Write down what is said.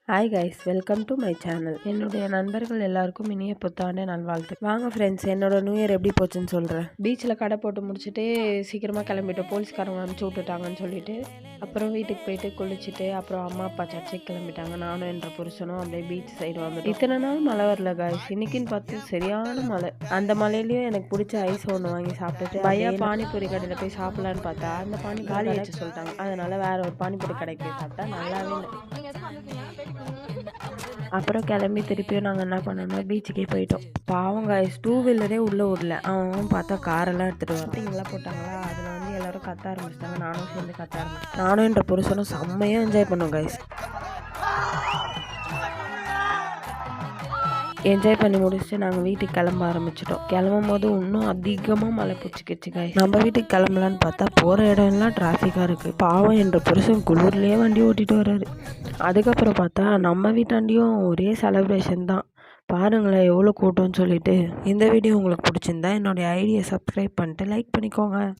Hi guys, welcome to my channel. என்னுடைய நண்பர்கள் எல்லாருக்கும் இனிய புத்தாண்டு நல்வாழ்த்து. வாங்க ஃப்ரெண்ட்ஸ், என்னோட நியூ இயர் எப்படி போச்சுன்னு சொல்கிறேன். பீச்சில் கடை போட்டு முடிச்சுட்டு சீக்கிரமாக கிளம்பிட்டோம். போலீஸ்காரங்க அனுப்பிச்சி விட்டுட்டாங்கன்னு சொல்லிட்டு அப்புறம் வீட்டுக்கு போயிட்டு குளிச்சுட்டு அப்புறம் அம்மா அப்பா சர்ச்சைக்கு கிளம்பிட்டாங்க. நானும் என்ற புருஷனும் அப்படியே பீச் சைடு வந்துட்டோம். இத்தனை நாள் மழை வரல கைஸ், இன்னைக்குன்னு பார்த்து சரியான மழை. அந்த மழையிலயும் எனக்கு பிடிச்ச ஐஸ் ஒன்று வாங்கி சாப்பிட்டுட்டு பையா பானிபூரி கடையில் போய் சாப்பிடலான்னு பார்த்தா அந்த பானி காலி வச்சு சொல்லிட்டாங்க. அதனால வேற ஒரு பானிபூரி கடைக்கு போய் சாப்பிட்டா நல்லாவே இல்லை. அப்புறம் கிளம்பி திருப்பியும் நாங்கள் என்ன பண்ணோம்னா பீச்சுக்கே போயிட்டோம். பாவம் கைஸ், 2 வீலரே உள்ளே விடல. அவன் பார்த்தா காரெல்லாம் எடுத்துகிட்டு வரீங்களாம் போட்டாங்களா, அதில் வந்து எல்லோரும் கத்த ஆரம்பிச்சிட்டாங்க. நானும் சேர்ந்து கத்த ஆரம்பிச்சேன். நானும் என்ற புருஷனும் செம்மையாக என்ஜாய் பண்ணோம் கைஸ். என்ஜாய் பண்ணி முடிச்சுட்டு நாங்கள் வீட்டுக்கு கிளம்ப ஆரம்பிச்சிட்டோம். கிளம்பும் போது இன்னும் அதிகமாக மழை பிடிச்சிக்கிச்சு கைஸ். நம்ம வீட்டுக்கு கிளம்பலான்னு பார்த்தா போகிற இடம்லாம் டிராஃபிக்காக இருக்குது. பாவம் என்ற புருஷன் குளிர்லேயே வண்டி ஓட்டிகிட்டு வர்றாரு. அதுக்கப்புறம் பார்த்தா நம்ம வீட்டாண்டியும் ஒரே செலிப்ரேஷன் தான். பாருங்களேன் எவ்வளோ கூட்டம்னு சொல்லிட்டு. இந்த வீடியோ உங்களுக்கு பிடிச்சிருந்தா என்னுடைய ஐடியை சப்ஸ்கிரைப் பண்ணிட்டு லைக் பண்ணிக்கோங்க.